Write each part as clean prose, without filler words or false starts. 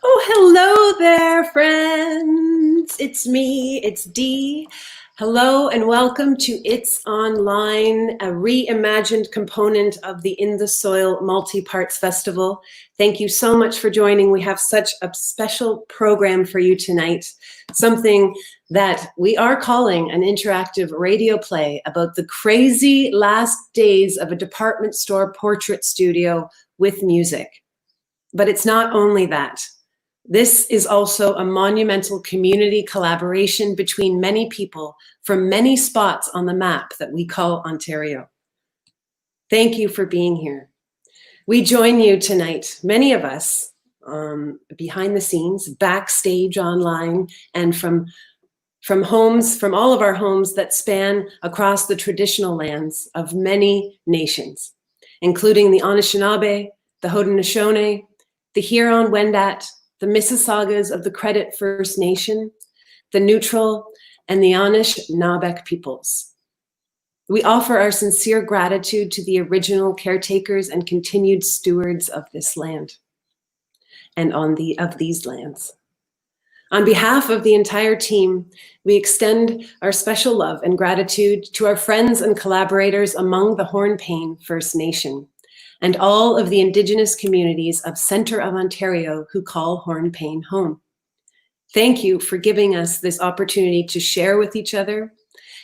Oh, hello there, friends. It's me, it's Dee. Hello and welcome to It's Online, a reimagined component of the In the Soil Multi-Parts Festival. Thank you so much for joining. We have such a special program for you tonight, something that we are calling an interactive radio play about the crazy last days of a department store portrait studio with music. But it's not only that. This is also a monumental community collaboration between many people from many spots on the map that we call Ontario. Thank you for being here. We join you tonight, many of us, behind the scenes, backstage online, and from homes, from all of our homes that span across the traditional lands of many nations, including the Anishinaabe, the Haudenosaunee, the Huron-Wendat, the Mississaugas of the Credit First Nation, the Neutral, and the Anishinaabe peoples. We offer our sincere gratitude to the original caretakers and continued stewards of this land and of these lands. On behalf of the entire team, we extend our special love and gratitude to our friends and collaborators among the Hornpain First Nation, and all of the Indigenous communities of Center of Ontario who call Hornpain home. Thank you for giving us this opportunity to share with each other,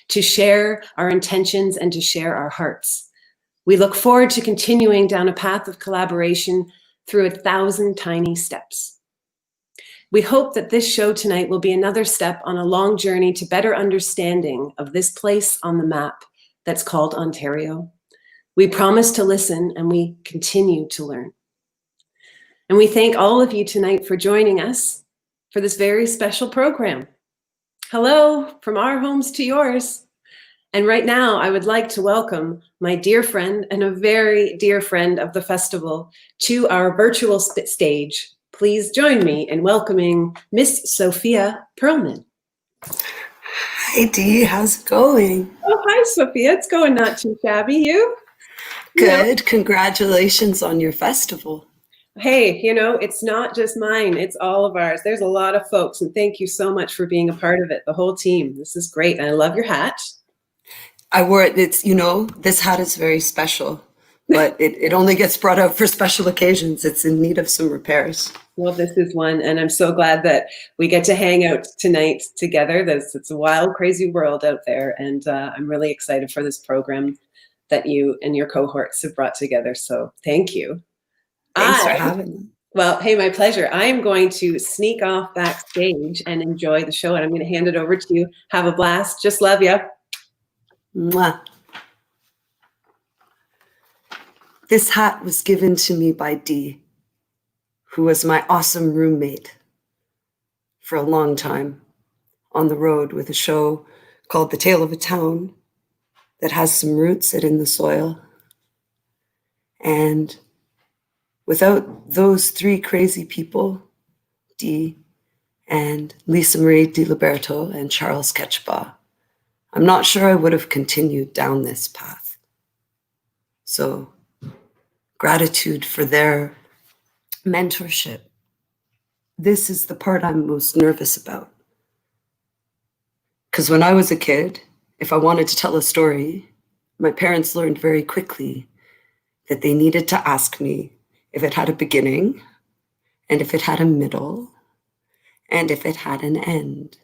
to share our intentions, and to share our hearts. We look forward to continuing down a path of collaboration through 1,000 tiny steps. We hope that this show tonight will be another step on a long journey to better understanding of this place on the map that's called Ontario. We promise to listen, and we continue to learn. And we thank all of you tonight for joining us for this very special program. Hello, from our homes to yours. And right now, I would like to welcome my dear friend and a very dear friend of the festival to our virtual stage. Please join me in welcoming Miss Sophia Perlman. Hi, Dee. How's it going? Oh, hi, Sophia. It's going not too shabby. You? Good. Yeah. Congratulations on your festival. Hey, it's not just mine. It's all of ours. There's a lot of folks, and thank you so much for being a part of it, the whole team. This is great, and I love your hat. I wore it. This hat is very special, but it only gets brought out for special occasions. It's in need of some repairs. Well, this is one, and I'm so glad that we get to hang out tonight together. It's a wild, crazy world out there, and I'm really excited for this program that you and your cohorts have brought together. So thank you. Thanks for having me. Well, hey, my pleasure. I am going to sneak off backstage and enjoy the show, and I'm going to hand it over to you. Have a blast. Just love you. Mwah. This hat was given to me by Dee, who was my awesome roommate for a long time on the road with a show called The Tale of a Town that has some roots in the soil. And without those three crazy people, Dee and Lisa Marie DiLiberto and Charles Ketchba, I'm not sure I would have continued down this path. So gratitude for their mentorship. This is the part I'm most nervous about. Because when I was a kid, if I wanted to tell a story, my parents learned very quickly that they needed to ask me if it had a beginning, and if it had a middle, and if it had an end.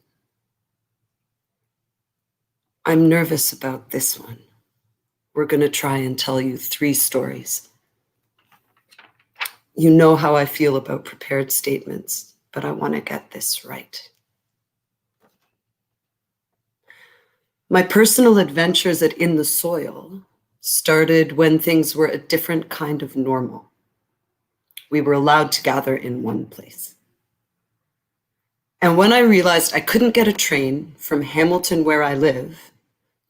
I'm nervous about this one. We're going to try and tell you 3 stories. You know how I feel about prepared statements, but I want to get this right. My personal adventures at In the Soil started when things were a different kind of normal. We were allowed to gather in one place. And when I realized I couldn't get a train from Hamilton, where I live,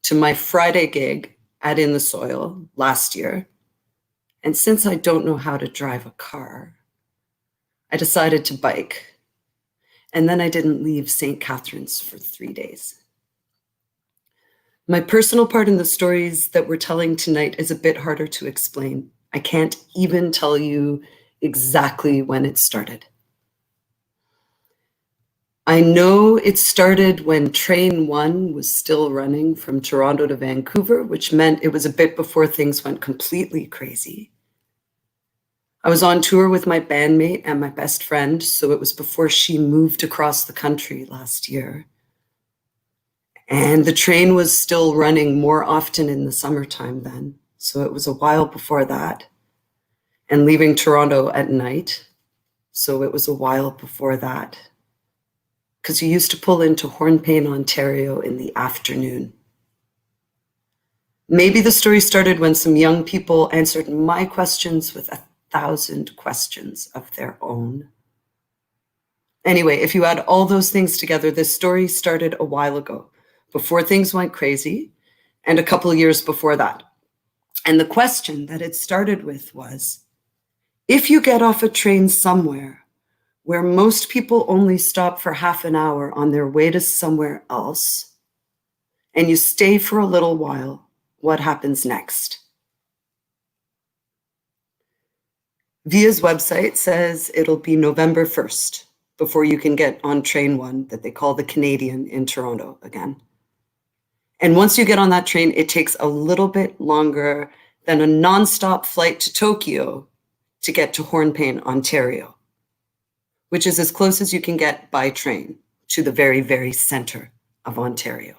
to my Friday gig at In the Soil last year, and since I don't know how to drive a car, I decided to bike. And then I didn't leave St. Catharines for 3 days. My personal part in the stories that we're telling tonight is a bit harder to explain. I can't even tell you exactly when it started. I know it started when Train 1 was still running from Toronto to Vancouver, which meant it was a bit before things went completely crazy. I was on tour with my bandmate and my best friend, so it was before she moved across the country last year. And the train was still running more often in the summertime then, so it was a while before that. And leaving Toronto at night, so it was a while before that. Because you used to pull into Hornpain, Ontario in the afternoon. Maybe the story started when some young people answered my questions with 1,000 questions of their own. Anyway, if you add all those things together, this story started a while ago, before things went crazy, and a couple of years before that. And the question that it started with was, if you get off a train somewhere where most people only stop for half an hour on their way to somewhere else, and you stay for a little while, what happens next? VIA's website says it'll be November 1st before you can get on Train 1 that they call the Canadian in Toronto again. And once you get on that train, it takes a little bit longer than a nonstop flight to Tokyo to get to Hornpain, Ontario, which is as close as you can get by train to the very, very center of Ontario.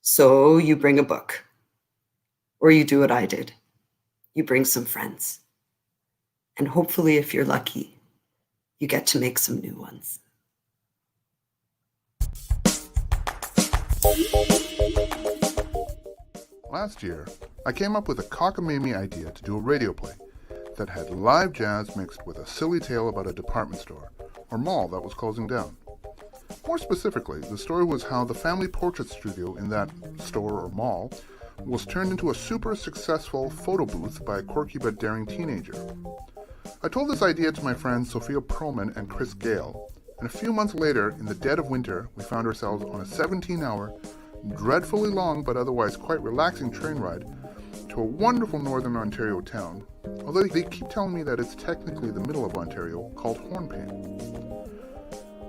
So you bring a book, or you do what I did. You bring some friends. And hopefully, if you're lucky, you get to make some new ones. Last year, I came up with a cockamamie idea to do a radio play that had live jazz mixed with a silly tale about a department store or mall that was closing down. More specifically, the story was how the family portrait studio in that store or mall was turned into a super successful photo booth by a quirky but daring teenager. I told this idea to my friends Sophia Perlman and Chris Gale, and a few months later, in the dead of winter, we found ourselves on a 17-hour, dreadfully long but otherwise quite relaxing train ride to a wonderful northern Ontario town, although they keep telling me that it's technically the middle of Ontario, called Hornpain.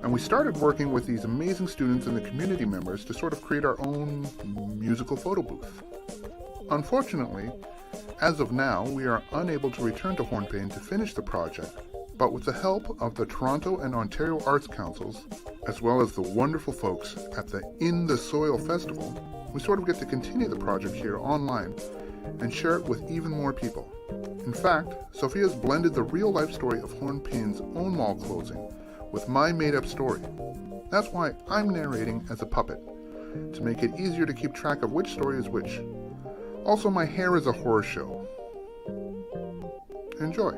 And we started working with these amazing students and the community members to sort of create our own musical photo booth. Unfortunately, as of now, we are unable to return to Hornpain to finish the project, but with the help of the Toronto and Ontario Arts Councils, as well as the wonderful folks at the In the Soil Festival, we sort of get to continue the project here online and share it with even more people. In fact, Sophia's blended the real-life story of Hornpain's own mall closing with my made-up story. That's why I'm narrating as a puppet, to make it easier to keep track of which story is which. Also, my hair is a horror show. Enjoy.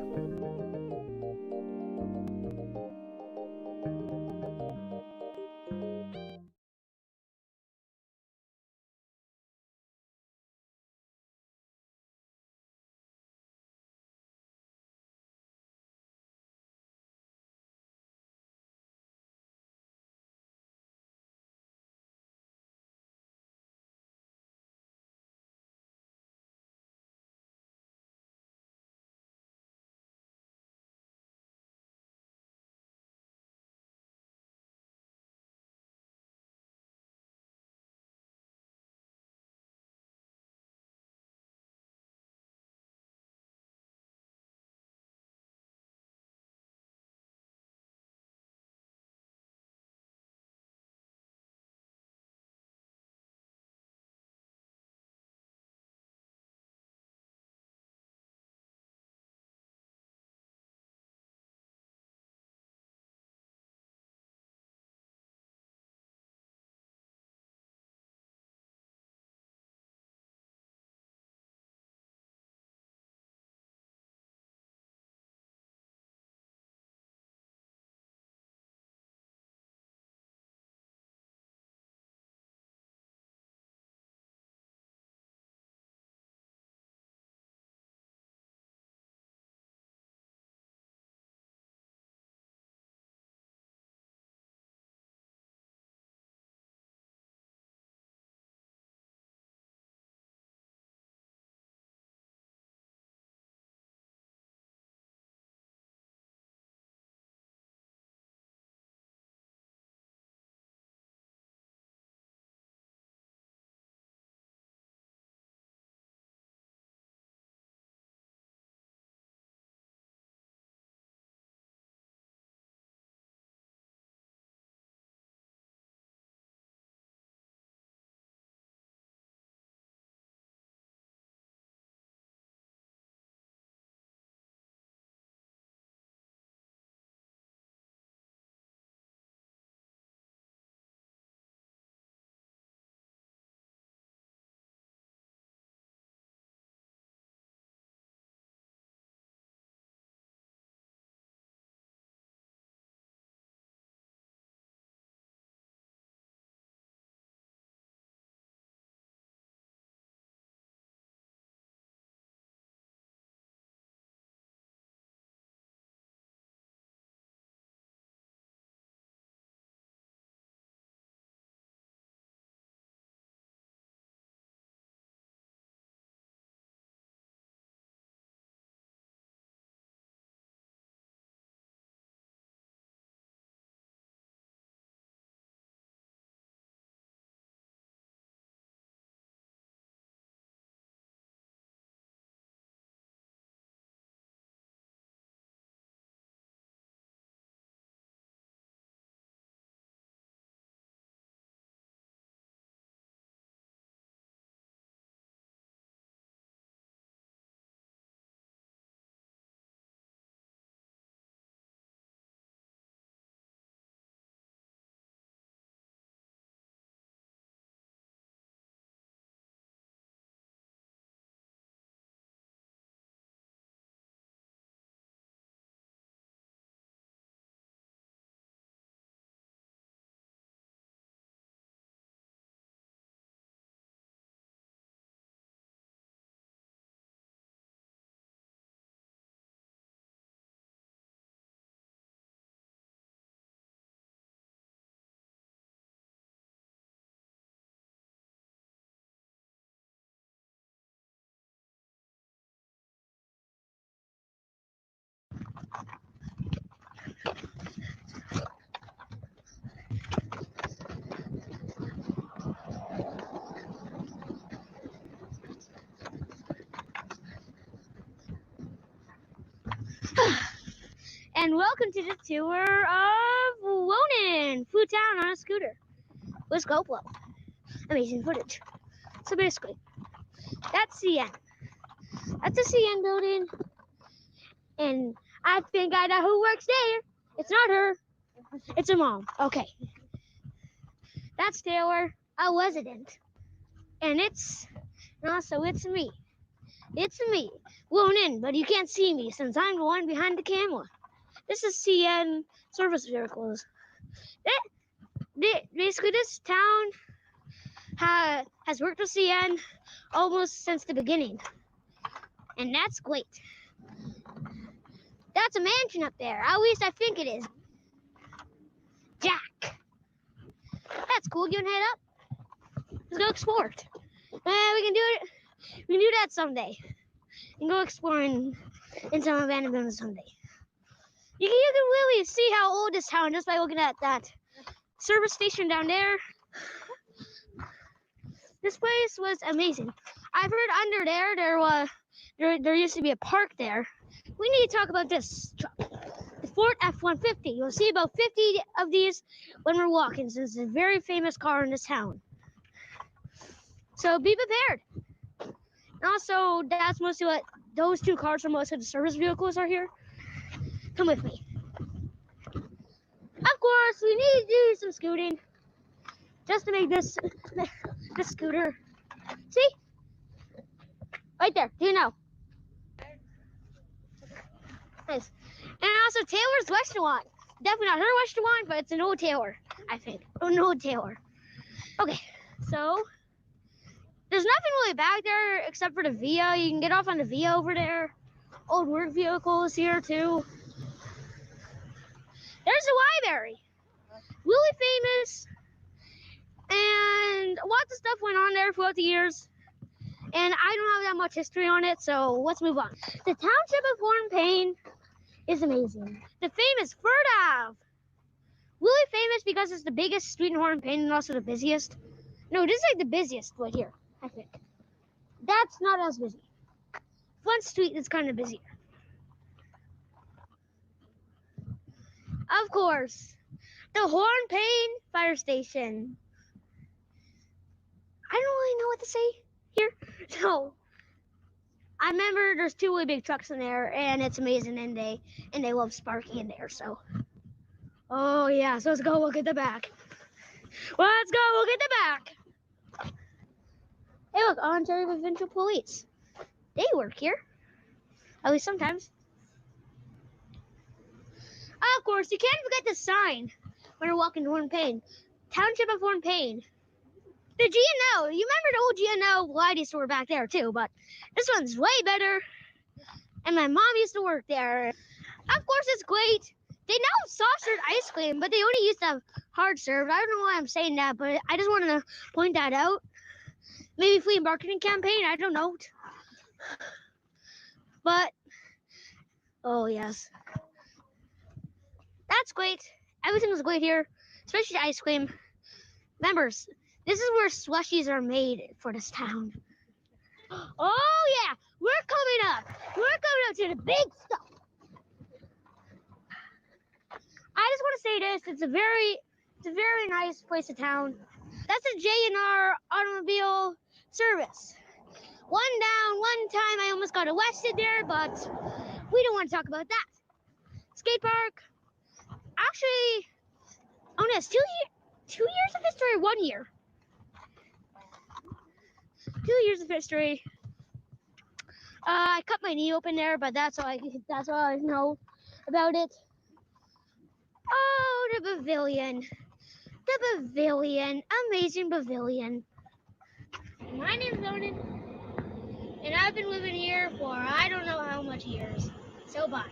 and welcome to the tour of Wonin, Food Town on a scooter with GoPro. Amazing footage. So basically, that's CN. That's a CN building, and I think I know who works there. It's not her. It's her mom. Okay. That's Taylor, a resident. And also it's me. It's me, Wonin, but you can't see me since I'm the one behind the camera. This is CN service vehicles. Basically, this town has worked with CN almost since the beginning. And that's great. That's a mansion up there. At least I think it is. Jack. That's cool. You wanna head up? Let's go explore it. We can do it. We can do that someday. And go exploring in some abandoned buildings someday. You can really see how old this town is just by looking at that service station down there. This place was amazing. I've heard under there used to be a park there. We need to talk about this truck, the Ford F-150. You'll see about 50 of these when we're walking, since it's a very famous car in this town. So be prepared. And also, that's mostly what those two cars are. Most of the service vehicles are here. Come with me. Of course, we need to do some scooting just to make this scooter. See? Right there. Do you know? Nice. And also Taylor's restaurant. Definitely not her restaurant, but it's an old Taylor, I think. An old Taylor. Okay, so there's nothing really back there except for the Via. You can get off on the Via over there. Old work vehicles here too. There's the library. Really famous. And lots of stuff went on there throughout the years. And I don't have that much history on it, so let's move on. The township of Hornpain is amazing. The famous Third Ave. Really famous because it's the biggest street in Hornpain and also the busiest. No, this is like the busiest right here, I think. That's not as busy. Front Street is kind of busier. Of course, the Hornpain Fire Station. I don't really know what to say here. So, I remember there's two really big trucks in there, and it's amazing, and they love Sparky in there. So, oh yeah, so let's go look at the back. Let's go look at the back. Hey, look, Ontario Provincial Police. They work here, at least sometimes. Of course, you can't forget the sign when you're walking to Hornpain. Township of Hornpain. The GNO. You remember the old GNO variety store back there too, but this one's way better. And my mom used to work there. Of course, it's great. They now have soft serve ice cream, but they only used to have hard serve. I don't know why I'm saying that, but I just wanted to point that out. Maybe flea marketing campaign. I don't know. But oh yes, that's great. Everything is great here, especially ice cream. Members, this is where slushies are made for this town. Oh yeah, we're coming up. We're coming up to the big stuff. I just want to say this. It's a very nice place of town. That's a J&R automobile service. One down, one time I almost got arrested there, but we don't want to talk about that. Skate park. Actually, oh no, it's 2 years of history or 1 year? 2 years of history. I cut my knee open there, but that's all I know about it. Oh, the pavilion. The pavilion. Amazing pavilion. My name's Ronan, and I've been living here for I don't know how much years. So bye.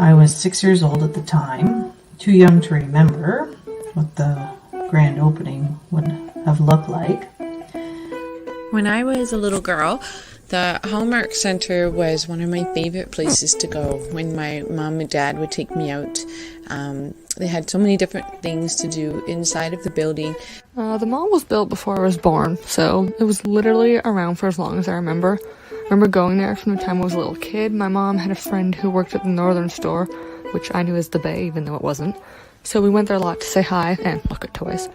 I was 6 years old at the time, too young to remember what the grand opening would have looked like. When I was a little girl, The Hallmark Centre was one of my favourite places to go when my mum and dad would take me out. They had so many different things to do inside of the building. The mall was built before I was born, so it was literally around for as long as I remember. I remember going there from the time I was a little kid. My mom had a friend who worked at the northern store, which I knew as the Bay, even though it wasn't. So we went there a lot to say hi and look at toys.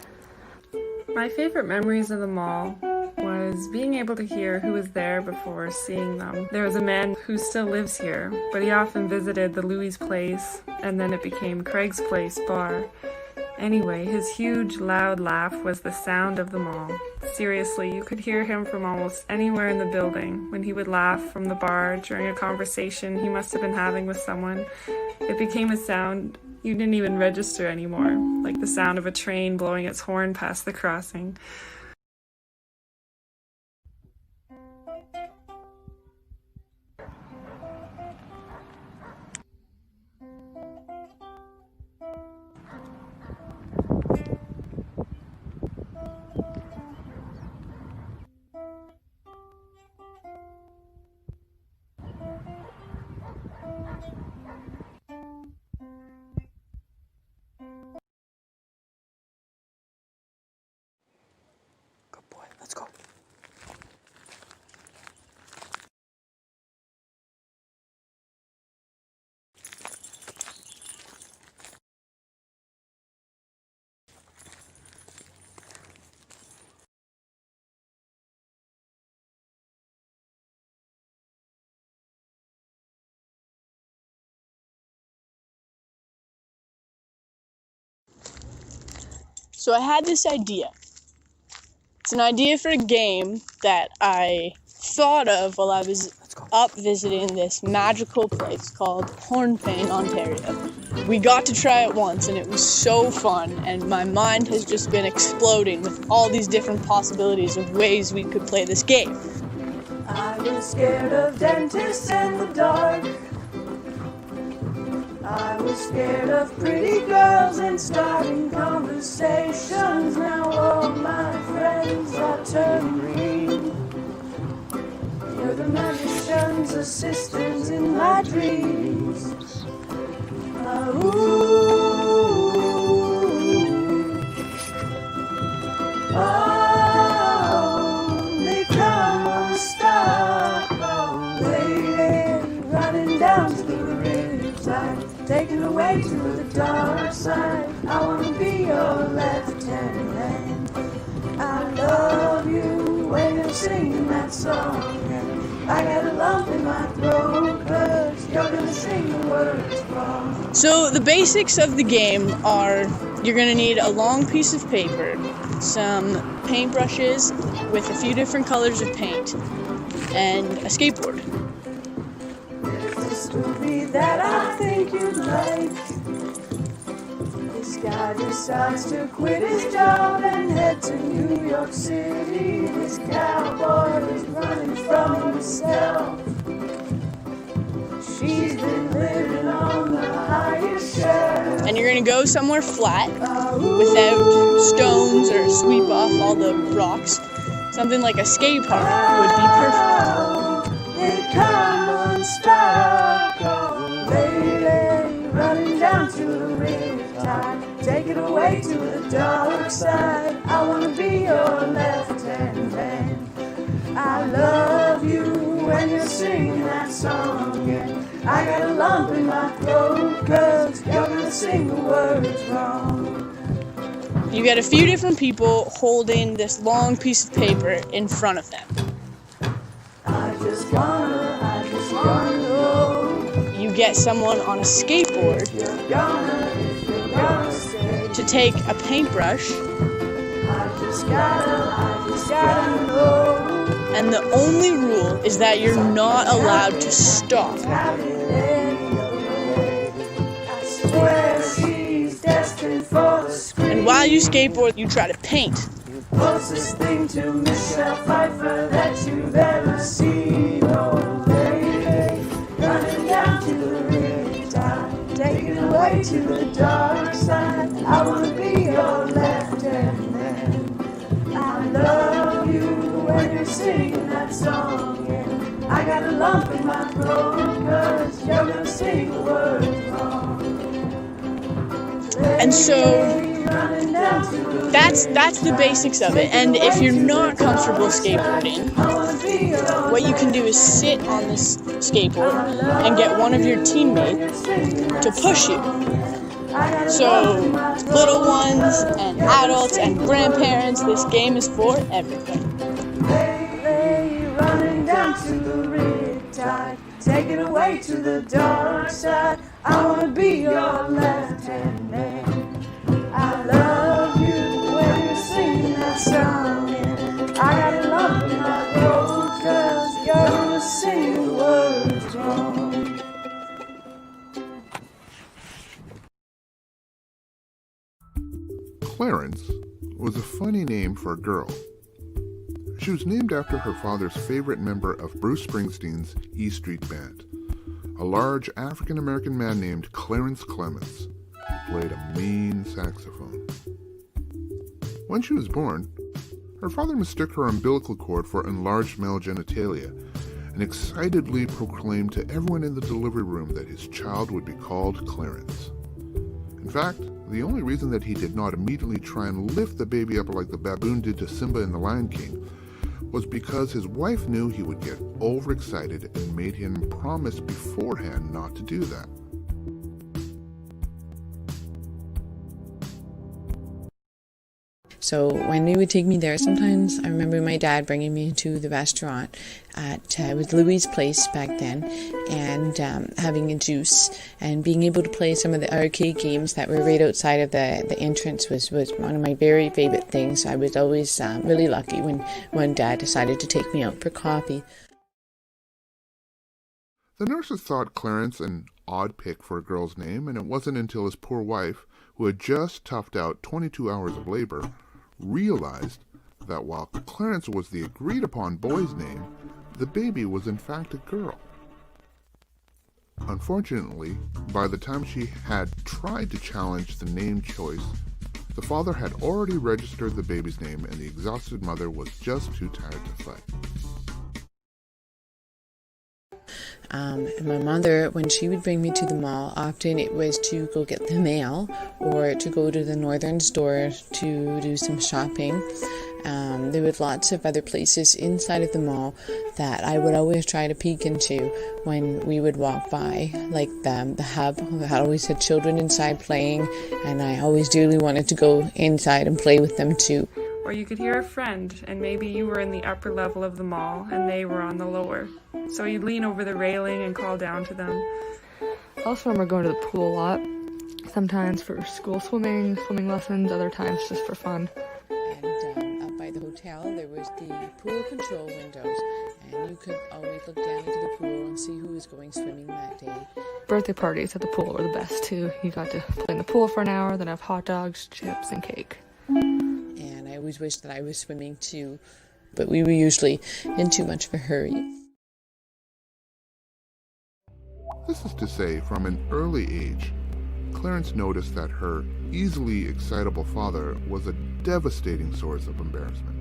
My favorite memories of the mall was being able to hear who was there before seeing them. There was a man who still lives here, but he often visited the Louis Place, and then it became Craig's Place bar. Anyway, his huge, loud laugh was the sound of the mall. Seriously, you could hear him from almost anywhere in the building. When he would laugh from the bar during a conversation he must have been having with someone, it became a sound you didn't even register anymore, like the sound of a train blowing its horn past the crossing. Let's go. So I had this idea. It's an idea for a game that I thought of while I was up visiting this magical place called Hornpain, Ontario. We got to try it once and it was so fun, and my mind has just been exploding with all these different possibilities of ways we could play this game. I was scared of dentists and the dark. I was scared of pretty girls and starting conversations. Now all my friends are turning green. You're the magician's assistants in my dreams. They come on star. Lady, running down to the riptide, taken away to the dark side. I wanna be your lieutenant. I love you when you're singing that song. I got a lump in my throat 'cause you're gonna sing the words wrong. So the basics of the game are you're going to need a long piece of paper, some paintbrushes with a few different colors of paint, and a skateboard. This movie that I think you'd like. This guy decides to quit his job and head to New York City. This cowboy is running from himself. She's been living on the highest shelf. And you're going to go somewhere flat without stones or sweep off all the rocks. Something like a skate park would be perfect. They come unstuck, lady, running down to the riptide, take it away to the dark side. I wanna be your lieutenant. I love you when you're singing that song, and I got a lump in my throat 'cause you're gonna sing the words wrong. You get a few different people holding this long piece of paper in front of them. I just wanna know. You get someone on a skateboard to take a paintbrush, I just gotta know. and the only rule is that you're not allowed to stop. I swear she's destined for the screen. And while you skateboard, you try to paint. Closest thing to Michelle Pfeiffer that you've ever seen, oh lady, running down to the riptide, taken away to the dark side. I wanna be your lieutenant. I love you when you're singing that song, yeah. I got a lump in my throat, 'cause you're gonna sing the words wrong. And so that's the basics of it. And if you're not comfortable skateboarding, what you can do is sit on this skateboard and get one of your teammates to push you. So little ones and adults and grandparents, this game is for everybody. Running down to the riptide, taking away to the dark side. I wanna be your left-hand man. I love you when you're singing that song. And I got a lump in my throat, 'cause you're gonna sing the words wrong. Clarence was a funny name for a girl. She was named after her father's favorite member of Bruce Springsteen's E Street Band, a large African-American man named Clarence Clemens, who played a mean saxophone. When she was born, her father mistook her umbilical cord for enlarged male genitalia and excitedly proclaimed to everyone in the delivery room that his child would be called Clarence. In fact, the only reason that he did not immediately try and lift the baby up like the baboon did to Simba in The Lion King was because his wife knew he would get overexcited and made him promise beforehand not to do that. So when they would take me there, sometimes I remember my dad bringing me to the restaurant at it was Louis' Place back then, and having a juice and being able to play some of the arcade games that were right outside of the entrance was one of my very favorite things. I was always really lucky when Dad decided to take me out for coffee. The nurses thought Clarence an odd pick for a girl's name, and it wasn't until his poor wife, who had just toughed out 22 hours of labor, realized that while Clarence was the agreed-upon boy's name, the baby was in fact a girl. Unfortunately, by the time she had tried to challenge the name choice, the father had already registered the baby's name and the exhausted mother was just too tired to fight. And my mother, when she would bring me to the mall, often it was to go get the mail or to go to the northern store to do some shopping. There were lots of other places inside of the mall that I would always try to peek into when we would walk by, like the hub that always had children inside playing, and I always dearly wanted to go inside and play with them too. Or you could hear a friend, and maybe you were in the upper level of the mall and they were on the lower. So you'd lean over the railing and call down to them. I also remember going to the pool a lot, sometimes for school swimming lessons, other times just for fun. And up by the hotel there was the pool control windows, and you could always look down into the pool and see who was going swimming that day. Birthday parties at the pool were the best too. You got to play in the pool for an hour, then have hot dogs, chips, and cake. And I always wished that I was swimming too, but we were usually in too much of a hurry. This is to say, from an early age, Clarence noticed that her easily excitable father was a devastating source of embarrassment.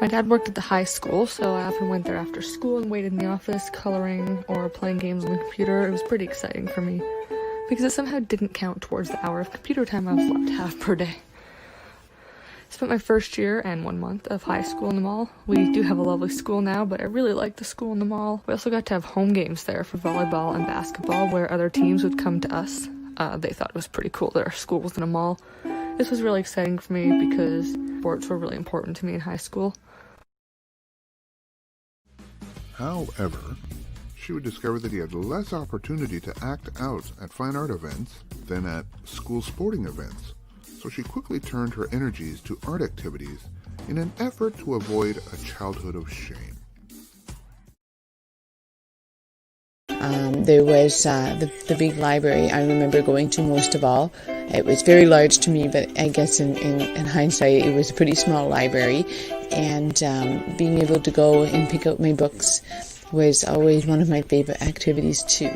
My dad worked at the high school, so I often went there after school and waited in the office, coloring or playing games on the computer. It was pretty exciting for me, because it somehow didn't count towards the hour of computer time I was allowed to have per day. I spent my first year and 1 month of high school in the mall. We do have a lovely school now, but I really liked the school in the mall. We also got to have home games there for volleyball and basketball, where other teams would come to us. They thought it was pretty cool that our school was in a mall. This was really exciting for me because sports were really important to me in high school. However, she would discover that he had less opportunity to act out at fine art events than at school sporting events, so she quickly turned her energies to art activities in an effort to avoid a childhood of shame. There was the big library I remember going to most of all. It was very large to me, but I guess in hindsight it was a pretty small library, and being able to go and pick out my books was always one of my favorite activities too.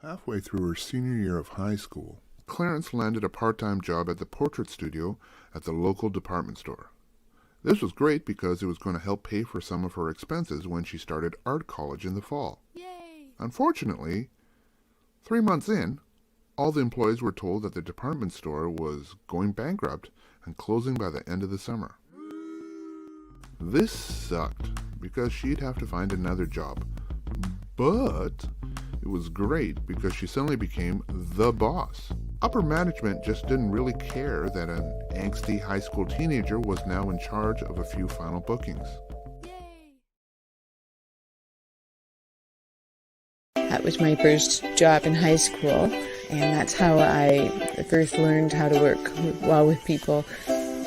Halfway through her senior year of high school, Clarence landed a part-time job at the portrait studio at the local department store. This was great because it was going to help pay for some of her expenses when she started art college in the fall. Yay! Unfortunately, 3 months in, all the employees were told that the department store was going bankrupt and closing by the end of the summer. This sucked because she'd have to find another job, but it was great because she suddenly became the boss. Upper management just didn't really care that an angsty high school teenager was now in charge of a few final bookings. That was my first job in high school, and that's how I first learned how to work well with people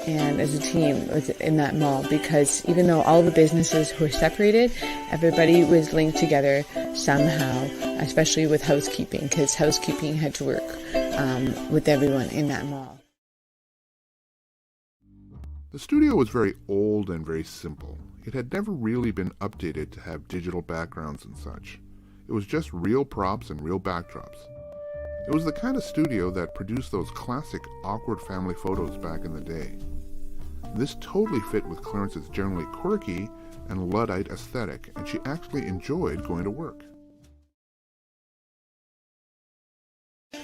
and as a team in that mall, because even though all the businesses were separated, everybody was linked together somehow, especially with housekeeping, because housekeeping had to work with everyone in that mall. The studio was very old and very simple. It had never really been updated to have digital backgrounds and such. It was just real props and real backdrops. It was the kind of studio that produced those classic awkward family photos back in the day. This totally fit with Clarence's generally quirky and Luddite aesthetic, and she actually enjoyed going to work.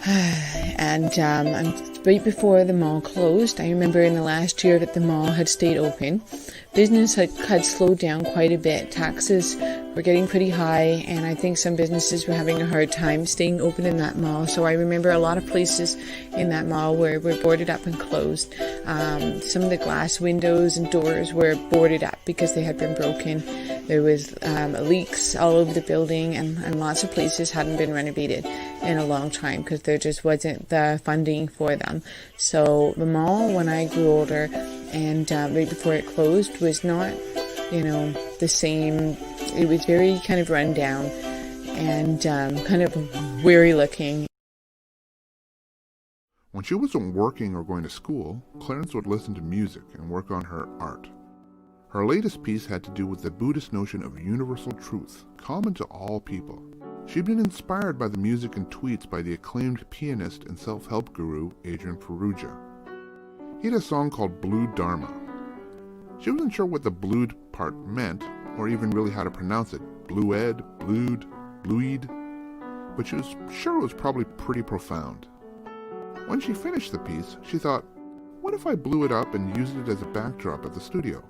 And right before the mall closed, I remember in the last year that the mall had stayed open, business had slowed down quite a bit. Taxes were getting pretty high, and I think some businesses were having a hard time staying open in that mall. So I remember a lot of places in that mall were boarded up and closed. Some of the glass windows and doors were boarded up because they had been broken. There was leaks all over the building, and lots of places hadn't been renovated in a long time because there just wasn't the funding for them. So the mall, when I grew older and right before it closed, was not, the same. It was very kind of run down and kind of weary looking. When she wasn't working or going to school, Clarence would listen to music and work on her art. Her latest piece had to do with the Buddhist notion of universal truth, common to all people. She'd been inspired by the music and tweets by the acclaimed pianist and self-help guru Adrian Perugia. He had a song called Blue Dharma. She wasn't sure what the blued part meant, or even really how to pronounce it, blued, blued, blued, but she was sure it was probably pretty profound. When she finished the piece, she thought, what if I blew it up and used it as a backdrop at the studio?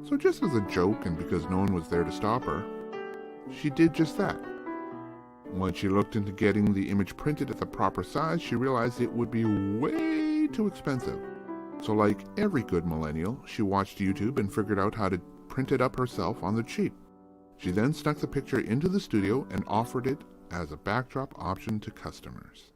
So just as a joke and because no one was there to stop her, she did just that. When she looked into getting the image printed at the proper size, she realized it would be way too expensive. So like every good millennial, she watched YouTube and figured out how to print it up herself on the cheap. She then snuck the picture into the studio and offered it as a backdrop option to customers.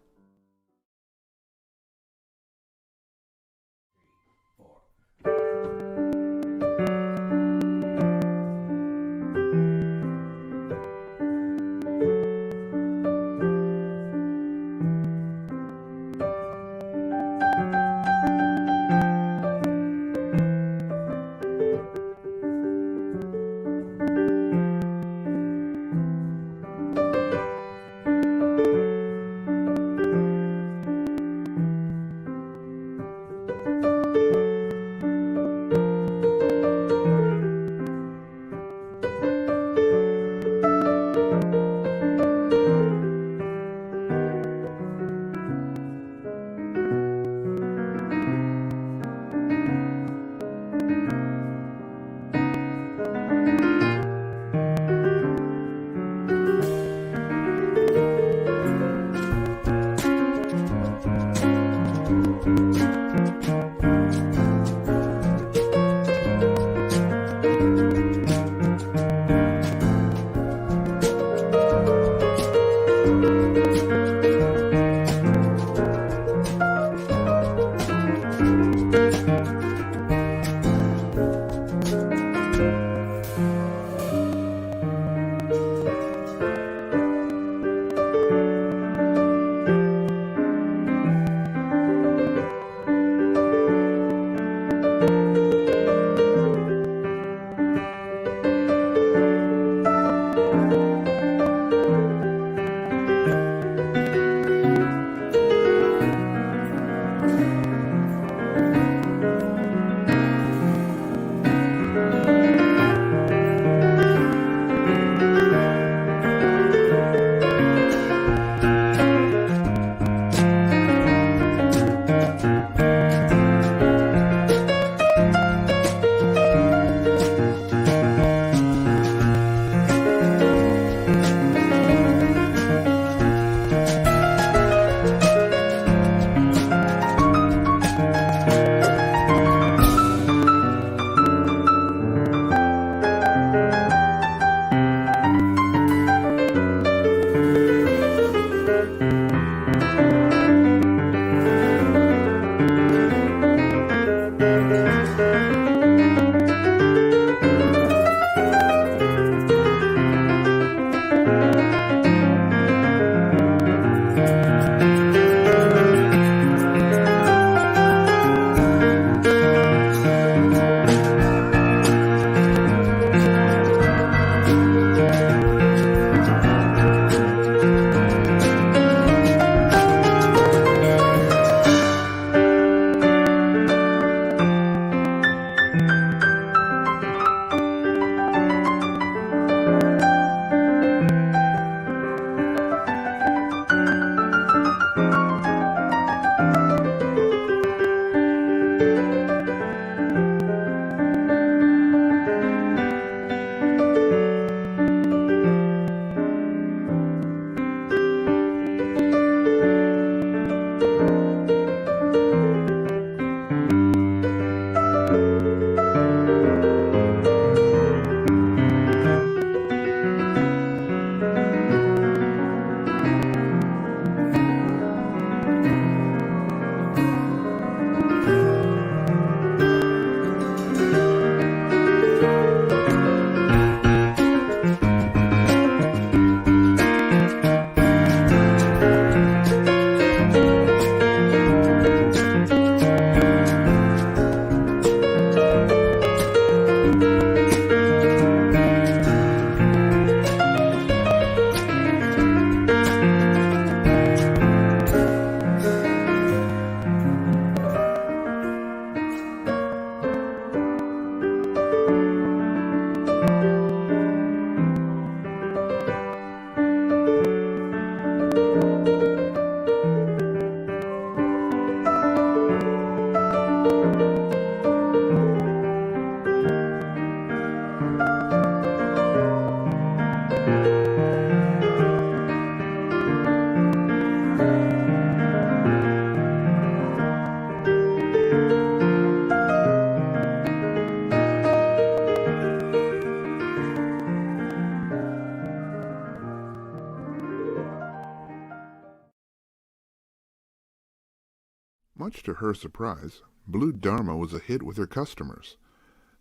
Much to her surprise, Blue Dharma was a hit with her customers.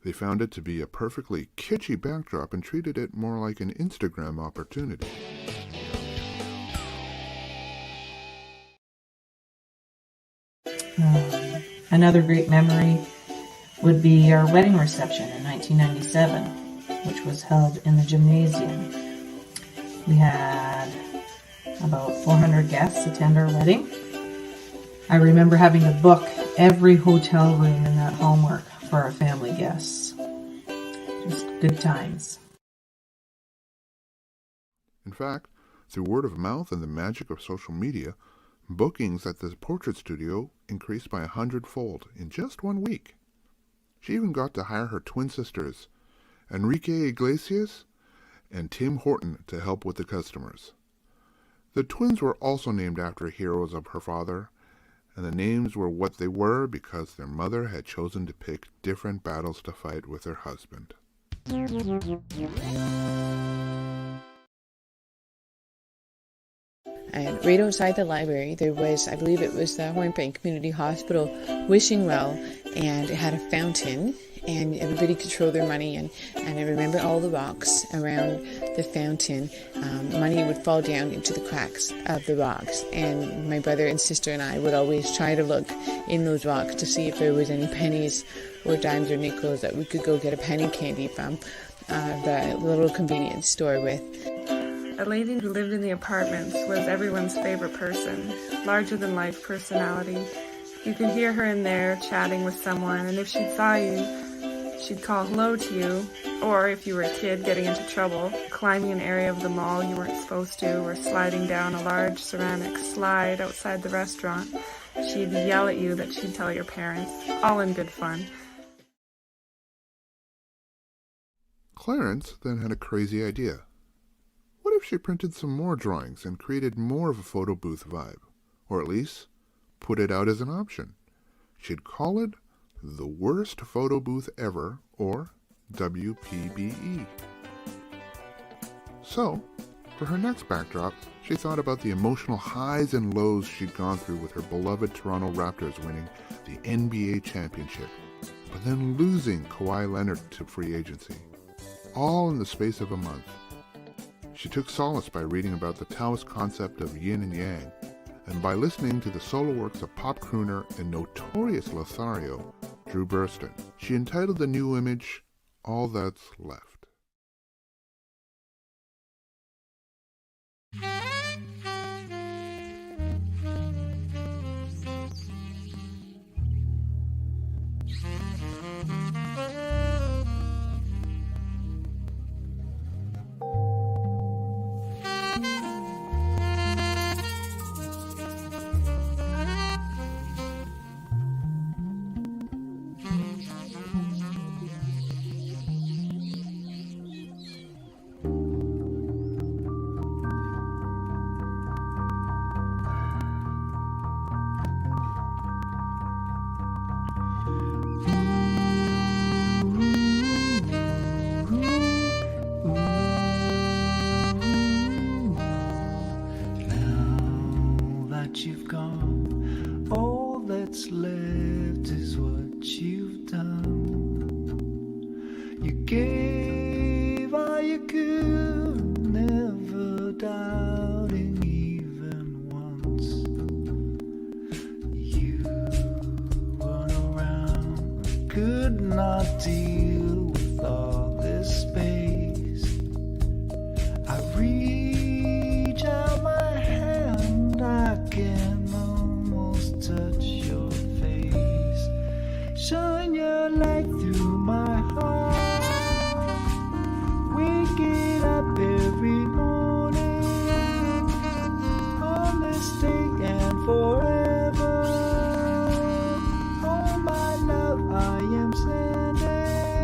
They found it to be a perfectly kitschy backdrop and treated it more like an Instagram opportunity. Another great memory would be our wedding reception in 1997, which was held in the gymnasium. We had about 400 guests attend our wedding. I remember having to book every hotel room in that hallmark for our family guests. Just good times. In fact, through word of mouth and the magic of social media, bookings at the portrait studio increased by 100-fold in just 1 week. She even got to hire her twin sisters, Enrique Iglesias and Tim Horton, to help with the customers. The twins were also named after heroes of her father, and the names were what they were because their mother had chosen to pick different battles to fight with her husband. And right outside the library, there was, I believe it was the Hornpain Community Hospital wishing well, and it had a fountain, and everybody could throw their money in. And I remember all the rocks around the fountain, money would fall down into the cracks of the rocks. And my brother and sister and I would always try to look in those rocks to see if there was any pennies or dimes or nickels that we could go get a penny candy from the little convenience store with. A lady who lived in the apartments was everyone's favorite person, larger-than-life personality. You could hear her in there chatting with someone, and if she saw you, she'd call hello to you, or if you were a kid getting into trouble, climbing an area of the mall you weren't supposed to, or sliding down a large ceramic slide outside the restaurant, she'd yell at you that she'd tell your parents, all in good fun. Clarence then had a crazy idea. What if she printed some more drawings and created more of a photo booth vibe? Or at least, put it out as an option. She'd call it The Worst Photo Booth Ever, or WPBE. So, for her next backdrop, she thought about the emotional highs and lows she'd gone through with her beloved Toronto Raptors winning the NBA championship, but then losing Kawhi Leonard to free agency, all in the space of a month. She took solace by reading about the Taoist concept of yin and yang, and by listening to the solo works of pop crooner and notorious Lothario, Drew Burston. She entitled the new image, All That's Left. You've gone, all that's left is what you've done. You gave all you could, never doubting even once. You weren't around, could not deal with all this space. I reach out my hand, I can almost touch your face. Shine your light through my heart. We get up every morning on this day and forever. Oh my love, I am sending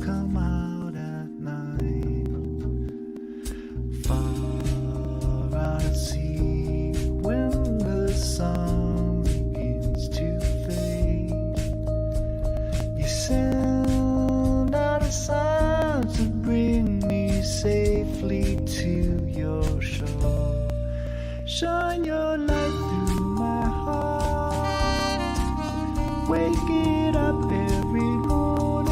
come out at night. Far out at sea, when the sun begins to fade, you send out a sign to bring me safely to your shore. Shine your light through my heart, wake it up every morning,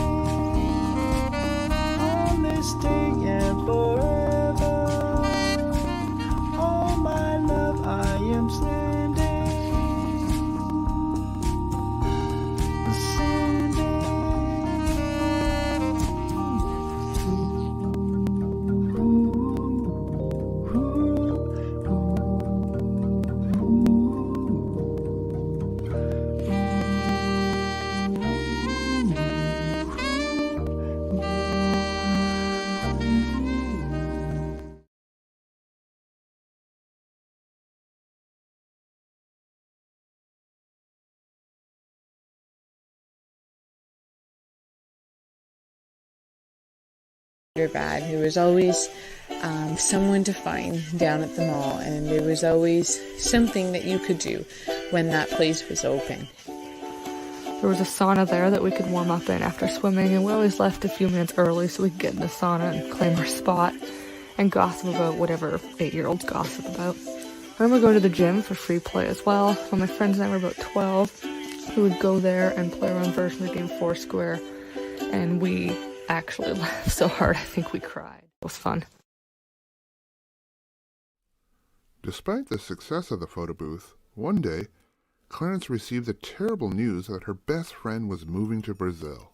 on this day and forever. Oh my love, I am Or bad. There was always someone to find down at the mall, and there was always something that you could do when that place was open. There was a sauna there that we could warm up in after swimming, and we always left a few minutes early so we could get in the sauna and claim our spot and gossip about whatever 8-year-olds gossip about. I remember going to the gym for free play as well. When my friends and I were about 12, we would go there and play our own version of the game Foursquare, and we actually laughed so hard I think we cried. It was fun. Despite the success of the photo booth, one day, Clarence received the terrible news that her best friend was moving to Brazil,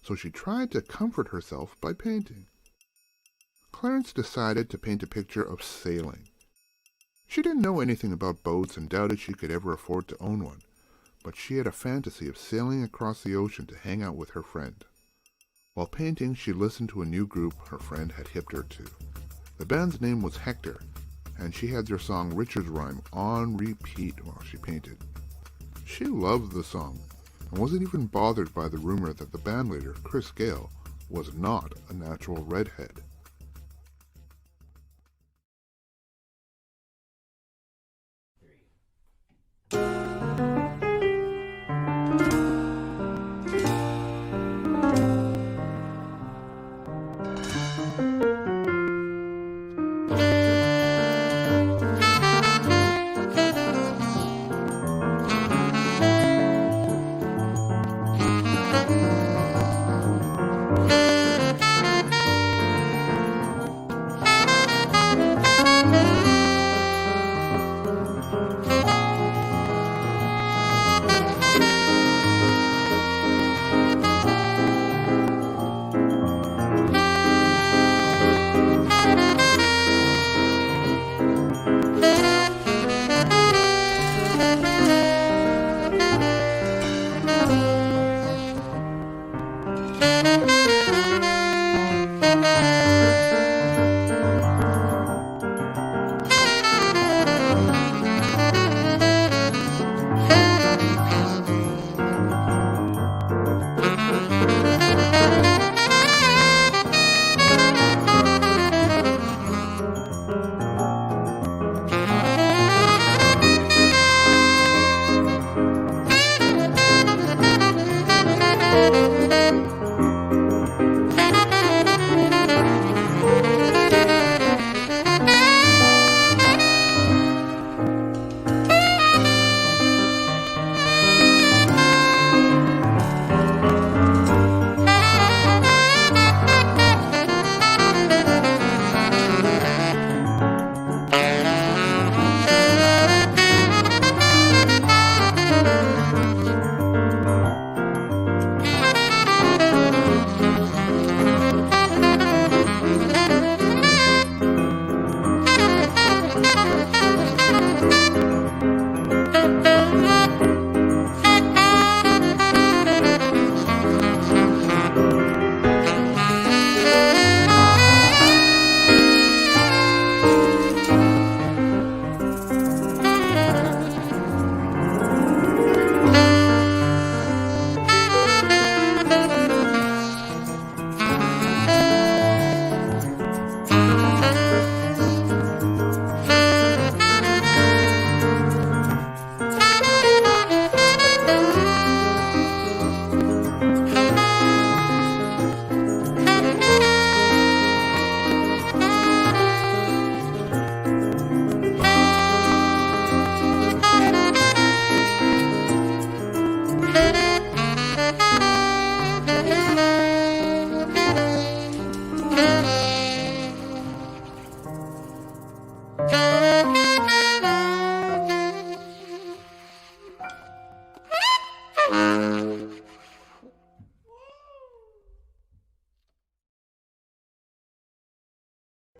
so she tried to comfort herself by painting. Clarence decided to paint a picture of sailing. She didn't know anything about boats and doubted she could ever afford to own one, but she had a fantasy of sailing across the ocean to hang out with her friend. While painting, she listened to a new group her friend had hipped her to. The band's name was Hector, and she had their song Richard's Rhyme on repeat while she painted. She loved the song, and wasn't even bothered by the rumor that the bandleader, Chris Gale, was not a natural redhead.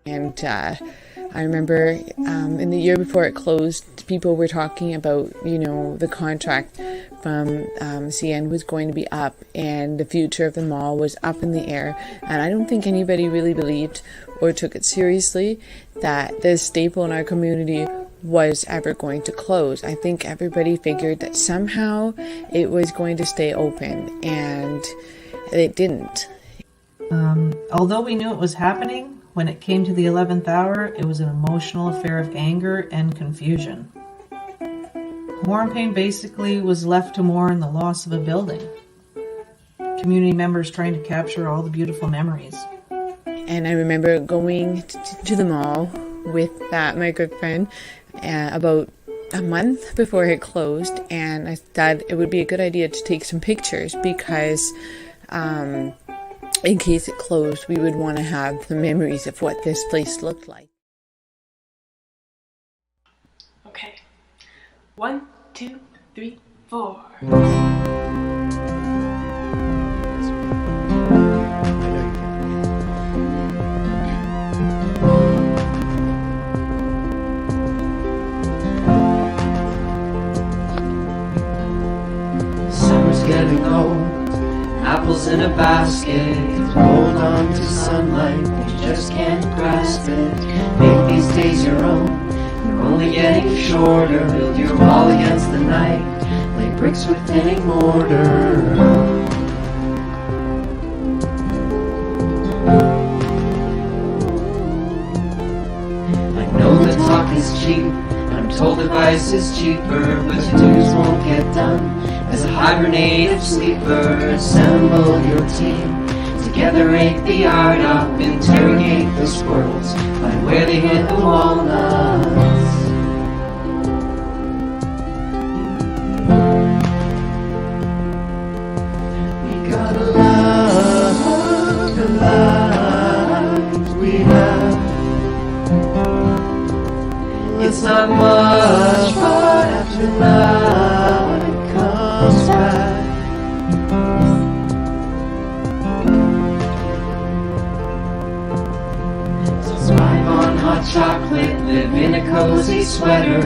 And I remember in the year before it closed, people were talking about, the contract from CN was going to be up and the future of the mall was up in the air. And I don't think anybody really believed or took it seriously that this staple in our community was ever going to close. I think everybody figured that somehow it was going to stay open, and it didn't. Although we knew it was happening, when it came to the 11th hour, it was an emotional affair of anger and confusion. Hornpain basically was left to mourn the loss of a building. Community members trying to capture all the beautiful memories. And I remember going to the mall with my good friend about a month before it closed, and I thought it would be a good idea to take some pictures because in case it closed, we would want to have the memories of what this place looked like. Okay. 1, 2, 3, 4. Summer's getting old, apples in a basket. Hold on to sunlight, you just can't grasp it. Make these days your own, they're only getting shorter. Build your wall against the night, lay bricks with thinning mortar. I know the talk is cheap, I'm told advice is cheaper, but to-dos won't get done. As a hibernative sleeper, assemble your team. Together rake the yard up, interrogate the squirrels, find where they hid the walnuts. We gotta love the life we have. It's not much, but after night comes back. Survive on hot chocolate, live in a cozy sweater,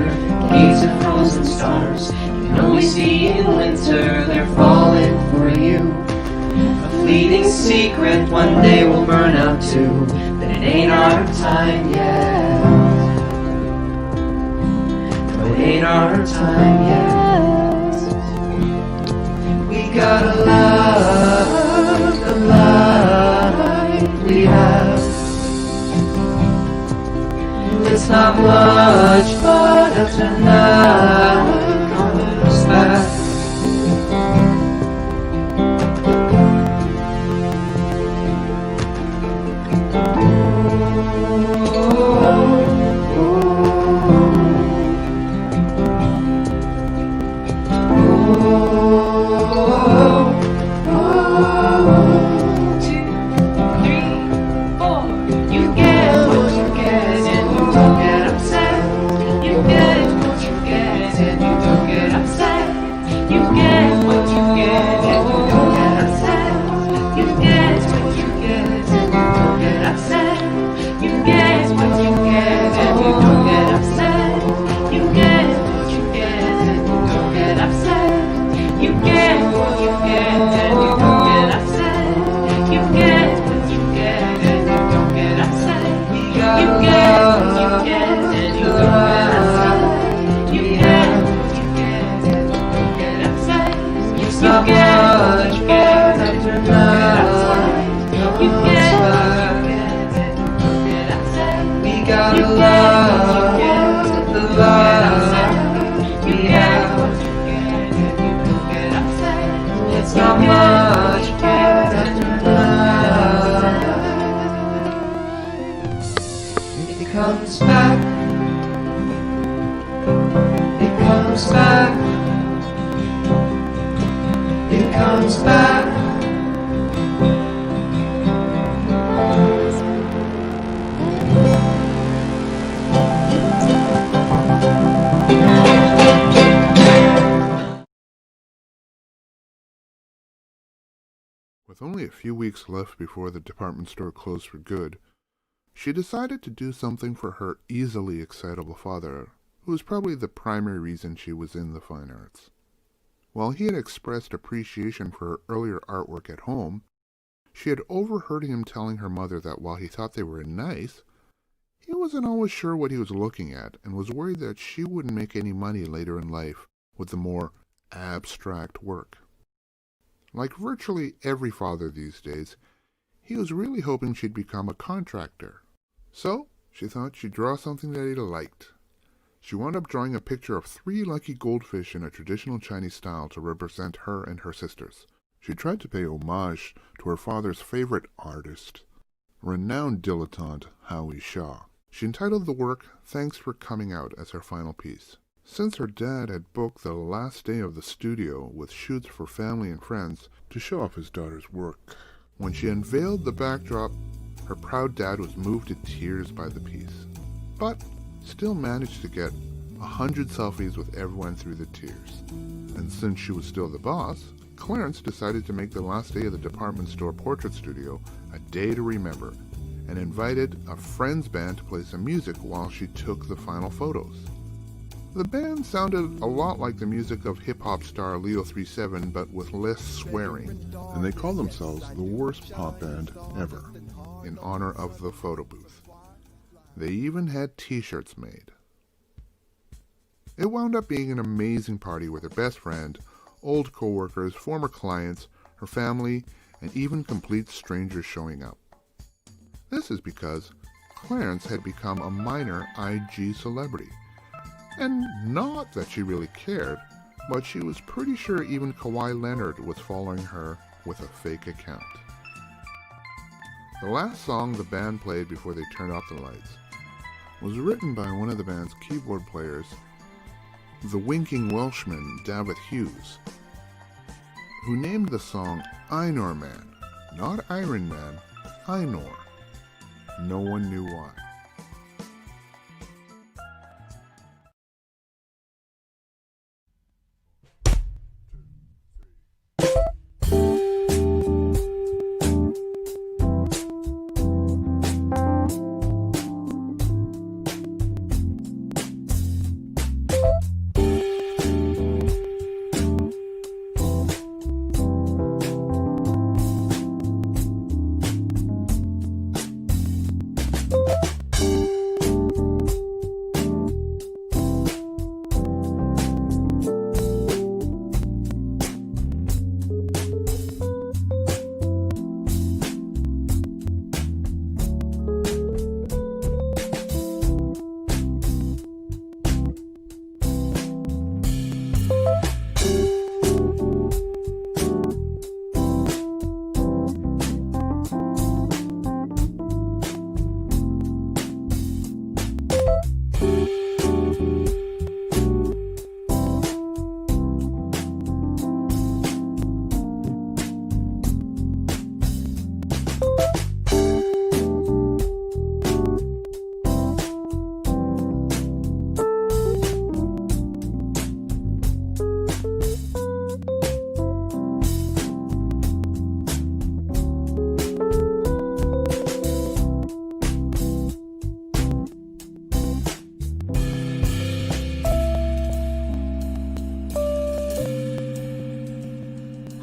gaze at frozen stars you can only see in winter. They're falling for you. A fleeting secret one day will burn out too, but it ain't our time yet. It ain't our time yet. We gotta love the life we have. It's not much, but after night comes back. With only a few weeks left before the department store closed for good, she decided to do something for her easily excitable father, who was probably the primary reason she was in the fine arts. While he had expressed appreciation for her earlier artwork at home, she had overheard him telling her mother that while he thought they were nice, he wasn't always sure what he was looking at and was worried that she wouldn't make any money later in life with the more abstract work. Like virtually every father these days, he was really hoping she'd become a contractor. So, she thought she'd draw something that he liked. She wound up drawing a picture of 3 lucky goldfish in a traditional Chinese style to represent her and her sisters. She tried to pay homage to her father's favorite artist, renowned dilettante Howie Shaw. She entitled the work Thanks for Coming Out as her final piece. Since her dad had booked the last day of the studio with shoots for family and friends to show off his daughter's work, when she unveiled the backdrop, her proud dad was moved to tears by the piece, but still managed to get 100 selfies with everyone through the tears. And since she was still the boss, Clarence decided to make the last day of the department store portrait studio a day to remember, and invited a friend's band to play some music while she took the final photos. The band sounded a lot like the music of hip-hop star Leo 37, but with less swearing, and they called themselves the worst pop band ever, in honor of the photo booth. They even had t-shirts made. It wound up being an amazing party with her best friend, old co-workers, former clients, her family, and even complete strangers showing up. This is because Clarence had become a minor IG celebrity. And not that she really cared, but she was pretty sure even Kawhi Leonard was following her with a fake account. The last song the band played before they turned off the lights was written by one of the band's keyboard players, the winking Welshman David Hughes, who named the song Einor Man, not Iron Man, Einor. No one knew why.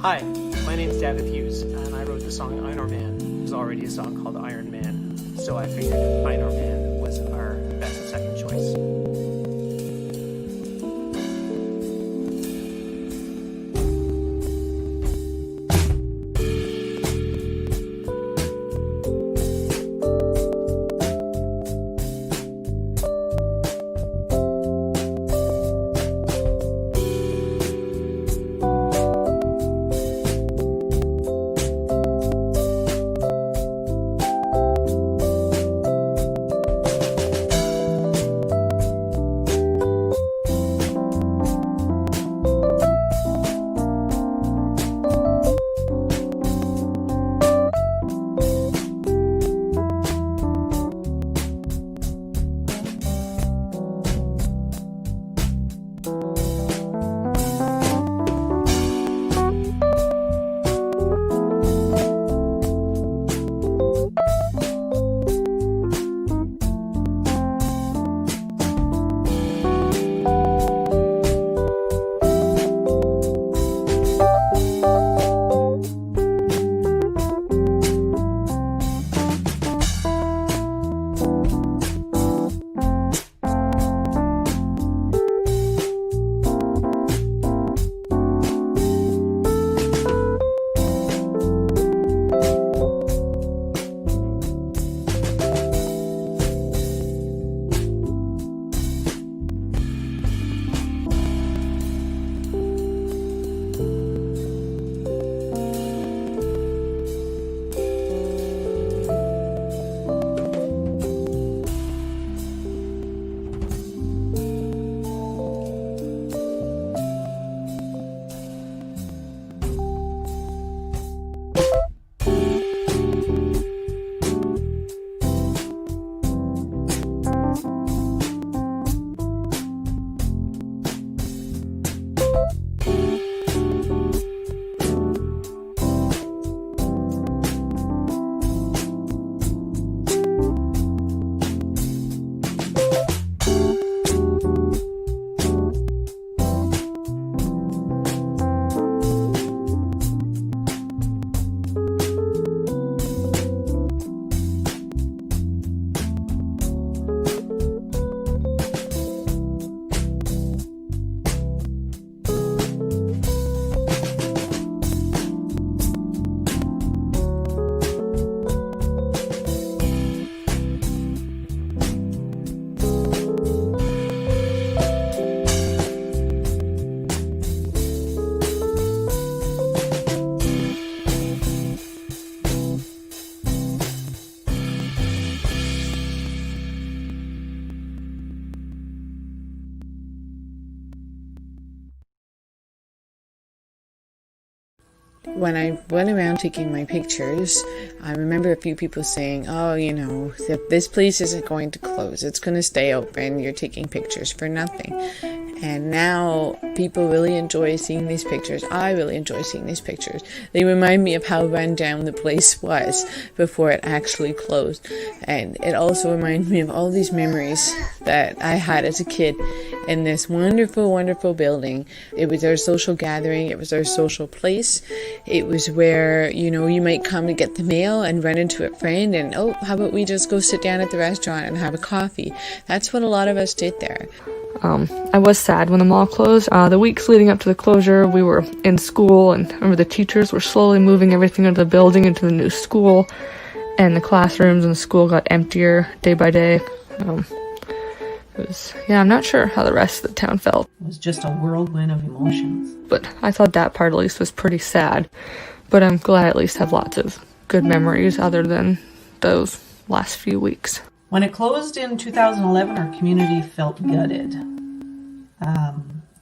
Hi, my name's David Hughes, and I wrote the song Einor Man. There's already a song called Iron Man, so I figured Einor Man was our best second choice. when I went around taking my pictures, I remember a few people saying, oh, you know, this place isn't going to close. It's going to stay open. You're taking pictures for nothing. And now people really enjoy seeing these pictures. I really enjoy seeing these pictures. They remind me of how run down the place was before it actually closed. And it also reminds me of all these memories that I had as a kid in this wonderful, wonderful building. It was our social gathering. It was our social place. It was where, you know, you might come to get the mail and run into a friend and, oh, how about we just go sit down at the restaurant and have a coffee? That's what a lot of us did there. I was sad when the mall closed. The weeks leading up to the closure, we were in school, and I remember the teachers were slowly moving everything into the building, into the new school, and the classrooms in the school got emptier day by day. I'm not sure how the rest of the town felt. It was just a whirlwind of emotions. But I thought that part at least was pretty sad. But I'm glad I at least have lots of good memories other than those last few weeks. When it closed in 2011, our community felt gutted.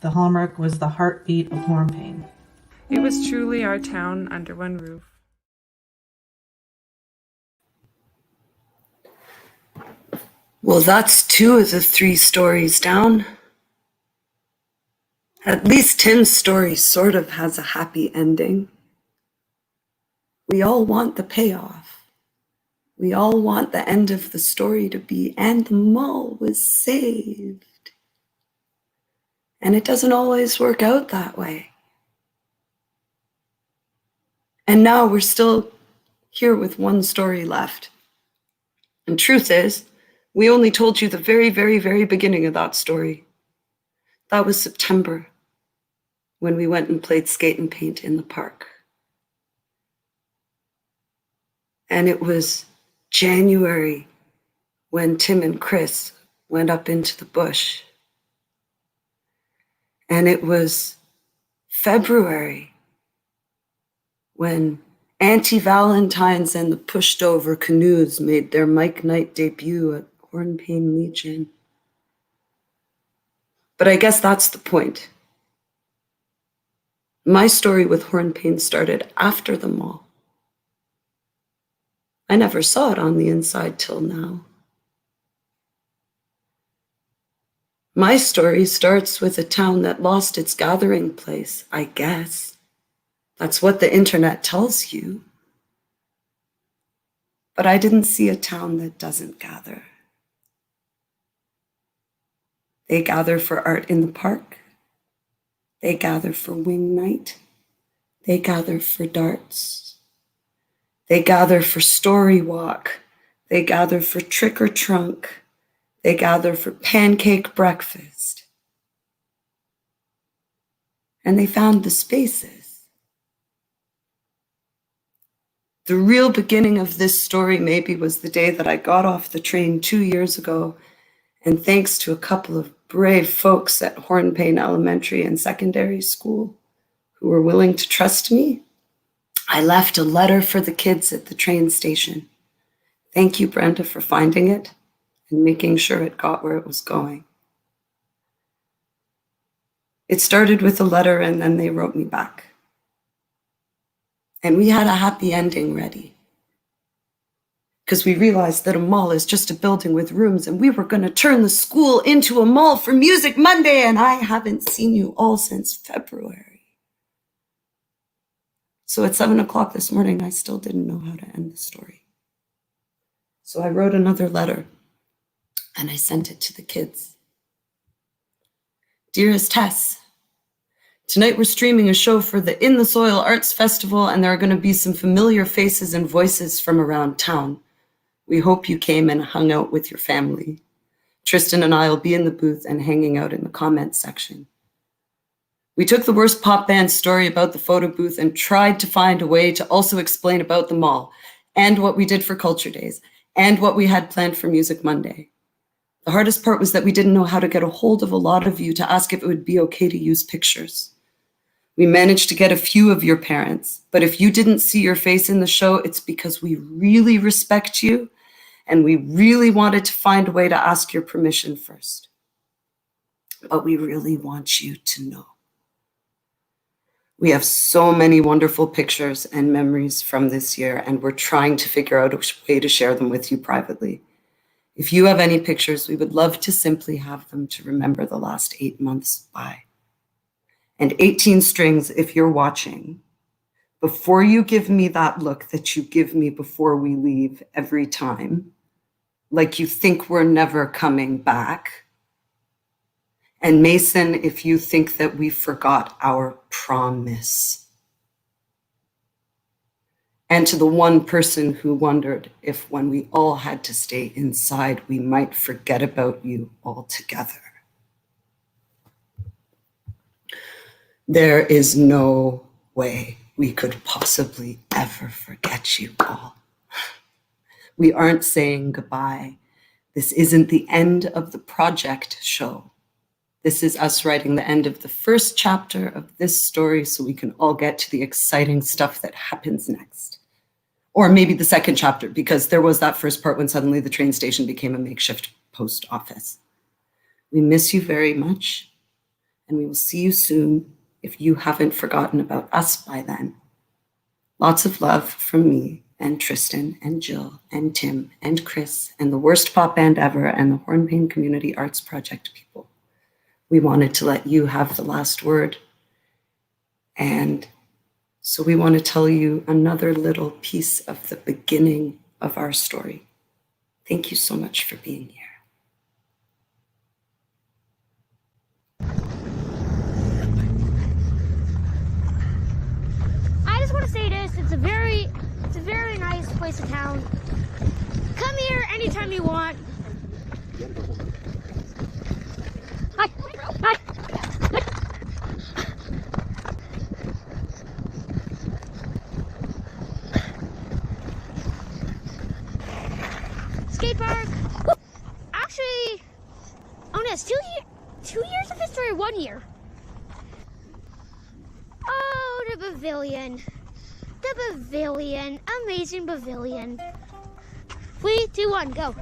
The hallmark was the heartbeat of Hornpain. It was truly our town under one roof. Well, that's 2 of the 3 stories down. At least Tim's story sort of has a happy ending. We all want the payoff. We all want the end of the story to be, and the mall was saved. And it doesn't always work out that way. And now we're still here with 1 story left. And truth is, we only told you the very, very, very beginning of that story. That was September, when we went and played skate and paint in the park. And it was January when Tim and Chris went up into the bush. And it was February when Auntie Valentine's and the Pushed Over Canoes made their Mike Knight debut at Hornpain Legion. But I guess that's the point. My story with Hornpain started after the mall. I never saw it on the inside till now. My story starts with a town that lost its gathering place, I guess. That's what the internet tells you. But I didn't see a town that doesn't gather. They gather for art in the park. They gather for wing night. They gather for darts. They gather for story walk. They gather for trick or trunk. They gather for pancake breakfast. And they found the spaces. The real beginning of this story maybe was the day that I got off the train 2 years ago, and thanks to a couple of brave folks at Hornpain Elementary and Secondary School who were willing to trust me, I left a letter for the kids at the train station. Thank you, Brenda, for finding it and making sure it got where it was going. It started with a letter and then they wrote me back. And we had a happy ending ready. Because we realized that a mall is just a building with rooms and we were going to turn the school into a mall for Music Monday, and I haven't seen you all since February. So at 7 o'clock this morning, I still didn't know how to end the story. So I wrote another letter and I sent it to the kids. Dearest Tess, tonight we're streaming a show for the In the Soil Arts Festival, and there are going to be some familiar faces and voices from around town. We hope you came and hung out with your family. Tristan and I will be in the booth and hanging out in the comments section. We took the worst pop band story about the photo booth and tried to find a way to also explain about the mall and what we did for Culture Days and what we had planned for Music Monday. The hardest part was that we didn't know how to get a hold of a lot of you to ask if it would be okay to use pictures. We managed to get a few of your parents, but if you didn't see your face in the show, it's because we really respect you and we really wanted to find a way to ask your permission first. But we really want you to know. We have so many wonderful pictures and memories from this year, and we're trying to figure out a way to share them with you privately. If you have any pictures, we would love to simply have them to remember the last 8 months by. And 18 strings, if you're watching, before you give me that look that you give me before we leave every time, like you think we're never coming back. And Mason, if you think that we forgot our promise. And to the one person who wondered if when we all had to stay inside, we might forget about you altogether. There is no way we could possibly ever forget you all. We aren't saying goodbye. This isn't the end of the project show. This is us writing the end of the first chapter of this story so we can all get to the exciting stuff that happens next. Or maybe the second chapter, because there was that first part when suddenly the train station became a makeshift post office. We miss you very much, and we will see you soon if you haven't forgotten about us by then. Lots of love from me and Tristan and Jill and Tim and Chris and the worst pop band ever and the Hornpain Community Arts Project people. We wanted to let you have the last word. And so we want to tell you another little piece of the beginning of our story. Thank you so much for being here. I just want to say this, it's a very nice place in town. Come here anytime you want. Hi. Hi. Skate park. Actually, oh no, it's 2 years of history, 1 year. Oh, the pavilion. The pavilion. Amazing pavilion. 3, 2, 1, go.